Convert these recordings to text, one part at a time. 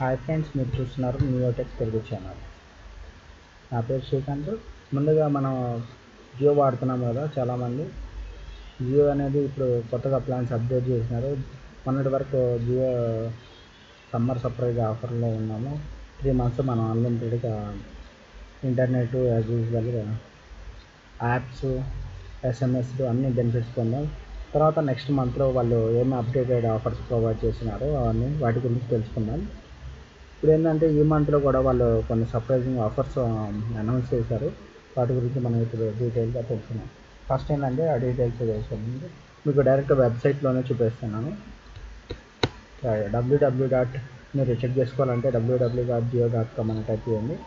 Hi friends, మీరు చూస్తున్నారు న్యూటెక్స్ Telugu channel. నా పేరు శ్రీకాంత్. ముందుగా మనం జియో వాడుతున్నాం కదా, చాలామంది జియో అనేది ఇప్పుడు కొత్తగా ప్లాన్స్ అప్డేట్ చేసినారు. మొన్నటి వరకు జియో సమ్మర్ సర్ప్రైజ్ ఆఫర్లో ఉన్నాము. 3 months మనం అన్లిమిటెడ్గా ఇంటర్నెట్ యాజ్ యూజువల్గా యాప్స్, ఎస్ఎంఎస్లు అన్ని బెనిఫిట్స్ పొందాం. తర్వాత నెక్స్ట్ మంత్లో వాళ్ళు ఏమి అప్డేటెడ్ ఆఫర్స్ ప్రొవైడ్ చేస్తున్నారో అవన్నీ వాటి గురించి తెలుసుకుందాం. ఇప్పుడు ఏంటంటే ఈ మంత్లో కూడా వాళ్ళు కొన్ని సర్ప్రైజింగ్ ఆఫర్స్ అనౌన్స్ చేశారు. వాటి గురించి మనం ఇప్పుడు డీటెయిల్గా తెలుసుకున్నాం. ఫస్ట్ ఏంటంటే ఆ డీటెయిల్స్ తెలుసుకుంది మీకు డైరెక్ట్ వెబ్సైట్లోనే చూపిస్తున్నాను. మీరు చెక్ చేసుకోవాలంటే www.jio.com అని టైప్ చేయండి.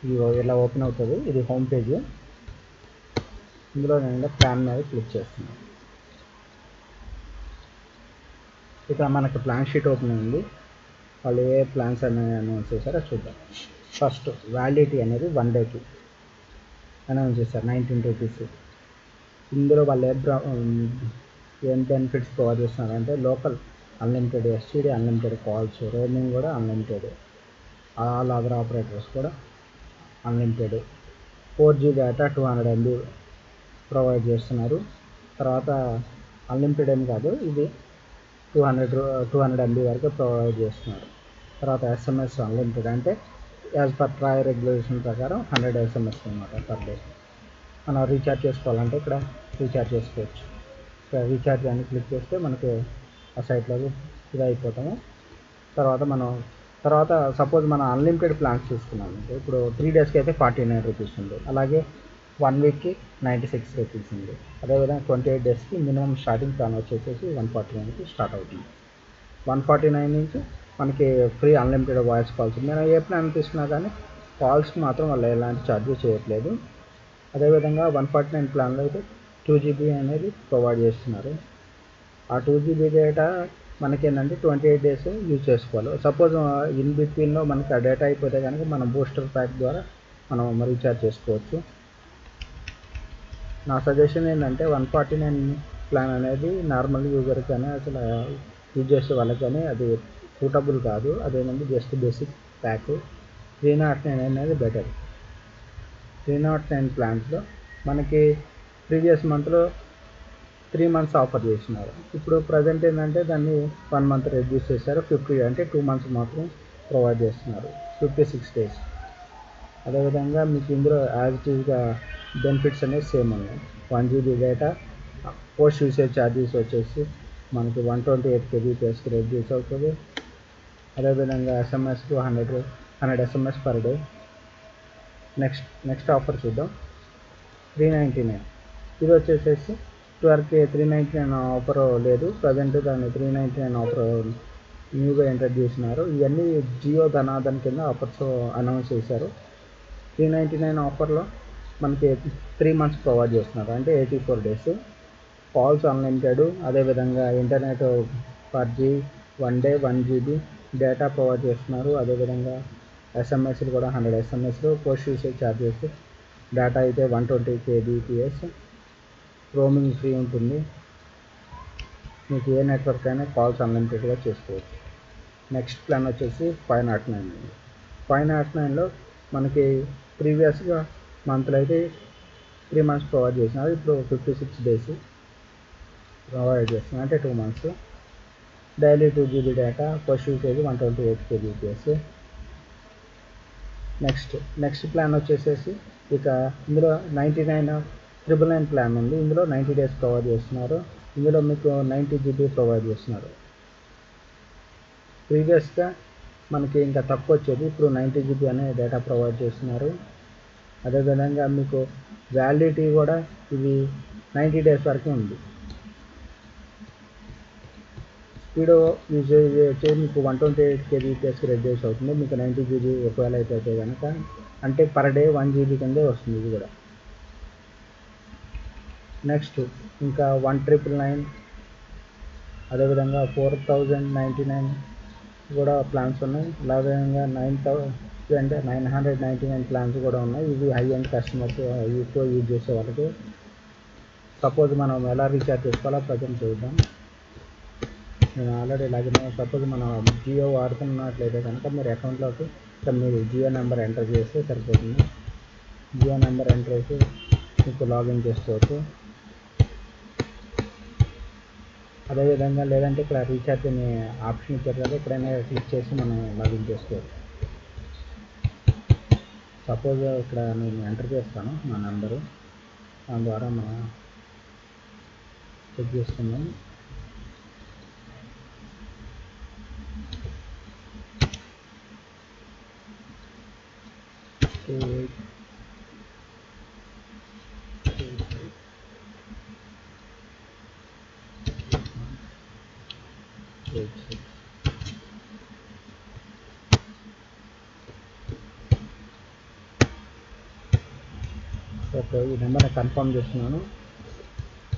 ఇది ఇలా ఓపెన్ అవుతుంది. ఇది హోమ్ పేజ్. ఇందులో నేను ప్లాన్ మీద క్లిక్ చేస్తున్నాను. ఇక్కడ మనకు ప్లాన్ షీట్ ఓపెన్ అయింది. వాళ్ళు ఏ ప్లాన్స్ అనేవి అనౌన్స్ చేశారో చూద్దాం. ఫస్ట్ వ్యాలిడిటీ అనేది 1 dayకి అనౌన్స్ చేశారు, 19 rupees. ఇందులో వాళ్ళు ఏం బెనిఫిట్స్ ప్రొవైడ్ చేస్తున్నారంటే local unlimited STD, unlimited calls, roaming కూడా అన్లిమిటెడ్, ఆల్ అదర్ ఆపరేటర్స్ కూడా unlimited, 4G data 200 MB provide చేస్తున్నారు. తర్వాత అన్లిమిటెడ్ ఏం కాదు, ఇది 200 MB వరకు ప్రొవైడ్ చేస్తున్నారు. తర్వాత SMS అన్లిమిటెడ్, అంటే యాజ్ పర్ ట్రాయ్ రెగ్యులేషన్ ప్రకారం 100 SMS అనమాట పర్ డే. మనం రీఛార్జ్ చేసుకోవాలంటే ఇక్కడ రీఛార్జ్ చేసుకోవచ్చు. ఇక్కడ రీఛార్జ్ అని క్లిక్ చేస్తే మనకి ఆ సైట్లోకి ఇది అయిపోతాము. తర్వాత సపోజ్ మనం అన్లిమిటెడ్ ప్లాన్స్ తీసుకున్నాం. ఇప్పుడు 3 daysకి అయితే 49 rupees ఉంది. అలాగే 1 weekకి 96 rupees ఉంది. అదేవిధంగా 28 daysకి మినిమం స్టార్టింగ్ ప్లాన్ వచ్చేసి 149కి స్టార్ట్ అవుతుంది. 149 నుంచి మనకి ఫ్రీ అన్లిమిటెడ్ వాయిస్ కాల్స్. నేను ఏ ప్లాన్ తీసుకున్నా కానీ కాల్స్కి మాత్రం వాళ్ళు ఎలాంటి ఛార్జెస్ చేయట్లేదు. అదేవిధంగా 149 ప్లాన్లో అయితే 2 GB అనేది ప్రొవైడ్ చేస్తున్నారు. ఆ 2 GB డేటా మనకి ఏంటంటే 28 days యూజ్ చేసుకోవాలి. సపోజ్ ఇన్ బిట్వీన్లో మనకి ఆ డేటా అయిపోతే కనుక మనం బూస్టర్ ప్యాక్ ద్వారా మనం రీఛార్జ్ చేసుకోవచ్చు. నా సజెషన్ ఏంటంటే 149 ప్లాన్ అనేది నార్మల్ యూజర్ కానీ అసలు యూజ్ చేసే వాళ్ళకి కానీ అది సూటబుల్ కాదు. అదేంటంటే జస్ట్ బేసిక్ ప్యాక్. 309 అనేది బెటర్. 309 ప్లాన్స్లో మనకి ప్రీవియస్ మంత్లో 3 months ఆఫర్ చేసినారు. ఇప్పుడు ప్రజెంట్ ఏంటంటే దాన్ని 1 month రెడ్యూస్ చేశారు. 50 అంటే 2 months మాత్రం ప్రొవైడ్ చేస్తున్నారు, 56 days. అదేవిధంగా మీకు ఇందులో యాజ్ ఇట్ ఈజ్గా బెనిఫిట్స్ అనేవి సేమ్ ఉన్నాయి. 1 GB data, post usage charges వచ్చేసి మనకి 128 kbpsకి రెడ్యూస్ అవుతుంది. అదేవిధంగా SMS 100 SMS per day. Next offer చూద్దాం. 399 ఇది వచ్చేసేసి ఇటువరకు 399 ఆఫర్ లేదు. ప్రజెంట్ దాన్ని 399 ఆఫర్ న్యూగా ఇంట్రడ్యూస్ చేసినారు. ఇవన్నీ జియో ధనాధన్ కింద ఆఫర్స్ అనౌన్స్ చేశారు. 399 ఆఫర్లో మనకి 3 months ప్రొవైడ్ చేస్తున్నారు, అంటే 84 days. కాల్స్ అన్లిమిటెడ్, అదేవిధంగా internet per G 1 day 1 GB data provide చేస్తున్నారు. అదేవిధంగా ఎస్ఎంఎస్లు కూడా 100 SMS. Post usage charges data అయితే 120 kbps. రోమింగ్ ఫ్రీ ఉంటుంది. మీకు ఏ నెట్వర్క్ అయినా కాల్స్ అన్లిమిటెడ్గా చేసుకోవచ్చు. నెక్స్ట్ ప్లాన్ వచ్చేసి 509. 509లో మనకి ప్రీవియస్గా మంత్లో అయితే 3 months ప్రొవైడ్ చేసినారు. ఇప్పుడు 56 days ప్రొవైడ్ చేస్తున్నారు, అంటే 2 months. Daily 2 GB data, post usage 128 kbps. Next plan వచ్చేసేసి ఇక ఇందులో 99 ప్లాన్ ఉంది. ఇందులో 90 days ప్రొవైడ్ చేస్తున్నారు. ఇందులో మీకు 90 GB ప్రొవైడ్ చేస్తున్నారు. ప్రీవియస్గా మనకి ఇంకా తక్కువ వచ్చేది, ఇప్పుడు 90 GB అనే డేటా ప్రొవైడ్ చేస్తున్నారు. అదేవిధంగా మీకు వ్యాలిడిటీ కూడా ఇది 90 days వరకు ఉంది. స్పీడ్ యూసేజ్ వచ్చేది మీకు 128 kbpsకి రెడ్యూస్ అవుతుంది. మీకు 90 GB ఒకవేళ అయితే కనుక, అంటే పర్ డే 1 GB కిందే వస్తుంది ఇది కూడా. నెక్స్ట్ ఇంకా 1999, అదేవిధంగా 4099 కూడా ప్లాన్స్ ఉన్నాయి. అదేవిధంగా 999 ప్లాన్స్ కూడా ఉన్నాయి. ఇవి హై ఎండ్ కస్టమర్స్ ఎక్కువ యూజ్ చేసే వాళ్ళకి. సపోజ్ మనం ఎలా రీఛార్జ్ చేసుకోవాలో ప్రజెంట్ చూద్దాం. నేను ఆల్రెడీ లాగిన్ సపోజ్ మనం జియో వాడుతున్నట్లయితే కనుక మీరు అకౌంట్లోకి ఇక్కడ మీరు జియో నెంబర్ ఎంటర్ చేస్తే సరిపోతుంది. జియో నెంబర్ ఎంటర్ చేసి మీకు లాగిన్ చేసుకోవచ్చు. అదేవిధంగా లేదంటే ఇక్కడ రీఛార్జ్ అనే ఆప్షన్ ఇచ్చారు కదా, ఎక్కడైనా క్లిక్ చేసి మనం లాగిన్ చేసుకోవచ్చు. సపోజ్ ఇక్కడ నేను ఎంటర్ చేస్తాను నా నెంబరు, దాని ద్వారా మనం చెక్ చేసుకుందాం. ఓకే, ఈ నెంబర్ని కన్ఫర్మ్ చేస్తున్నాను.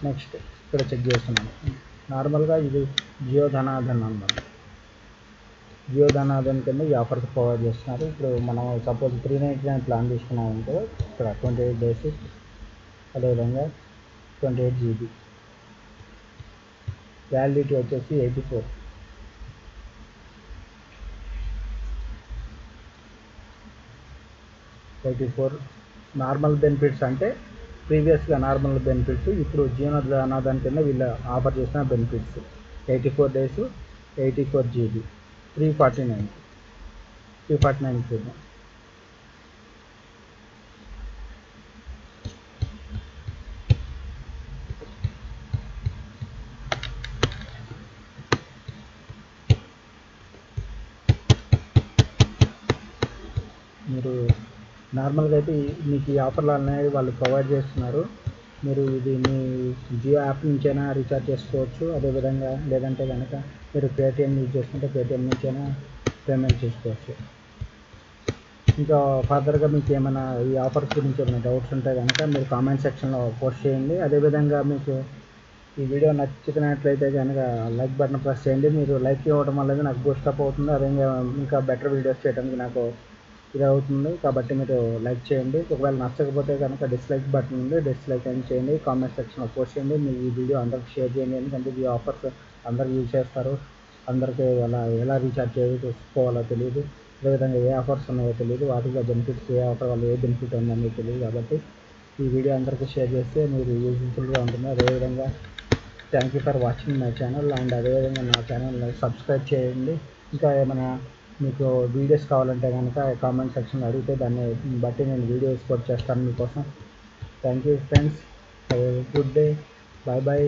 నెక్స్ట్ ఇక్కడ చెక్ చేస్తున్నాను. నార్మల్గా ఇది జియో ధనాధన్ అన్నమాట. జియో ధనాధన్ కింద ఈ ఆఫర్స్ ప్రొవైడ్ చేస్తున్నారు. ఇప్పుడు మనం సపోజ్ 399 ప్లాన్ తీసుకున్నామంటే ఇక్కడ 28 డేస్, అదేవిధంగా 28 GB, వ్యాలిడిటీ వచ్చేసి 84 నార్మల్ బెనిఫిట్స్ అంటే ప్రీవియస్గా నార్మల్ బెనిఫిట్స్, ఇప్పుడు జియో ధనాధన్ కింద వీళ్ళు ఆఫర్ చేసిన బెనిఫిట్స్ 84 డేస్, 84 GB, 349 చూద్దాం. మీరు నార్మల్గా అయితే మీకు ఈ ఆఫర్లు అనేవి వాళ్ళు ప్రొవైడ్ చేస్తున్నారు. మీరు ఇది మీ జియో యాప్ నుంచైనా రీఛార్జ్ చేసుకోవచ్చు. అదేవిధంగా లేదంటే కనుక మీరు పేటిఎం యూజ్ చేసుకుంటే పేటిఎం నుంచైనా పేమెంట్ చేసుకోవచ్చు. ఇంకా ఫర్దర్గా మీకు ఏమైనా ఈ ఆఫర్స్ గురించి ఏమైనా డౌట్స్ ఉంటే కనుక మీరు కామెంట్ సెక్షన్లో పోస్ట్ చేయండి. అదేవిధంగా మీకు ఈ వీడియో నచ్చినట్లయితే కనుక లైక్ బటన్ ప్రెస్ చేయండి. మీరు లైక్ ఇవ్వడం వల్ల నాకు బూస్టప్ అవుతుంది. అదే ఇంకా బెటర్ వీడియోస్ చేయడానికి నాకు ఇది అవుతుంది. కాబట్టి మీరు లైక్ చేయండి. ఒకవేళ నచ్చకపోతే కనుక డిస్లైక్ బటన్ ఉంది, డిస్లైక్ అని చేయండి. కామెంట్ సెక్షన్లో పోస్ట్ చేయండి. మీ ఈ వీడియో అందరికి షేర్ చేయండి. ఎందుకంటే ఈ ఆఫర్స్ అందరు యూజ్ చేస్తారు. అందరికీ ఎలా రీఛార్జ్ చేసుకోవాలో తెలియదు, అదేవిధంగా ఏ ఆఫర్స్ ఉన్నాయో తెలియదు, వాటిలో బెనిఫిట్స్ ఏ ఆఫర్ వల్ల ఏ బెనిఫిట్ ఉందని తెలియదు. కాబట్టి ఈ వీడియో అందరికీ షేర్ చేస్తే మీరు యూజ్ఫుల్గా ఉంటుంది. అదేవిధంగా thank you for watching my channel. And అదేవిధంగా నా ఛానల్ని సబ్స్క్రైబ్ చేయండి. ఇంకా ఏమైనా మీకు వీడియోస్ కావాలంటే కనుక కామెంట్ సెక్షన్లో అడిగితే దాన్ని బట్టి నేను వీడియో ఎక్స్పోర్ట్ చేస్తాను మీకోసం. Thank you friends, have a good day, bye bye.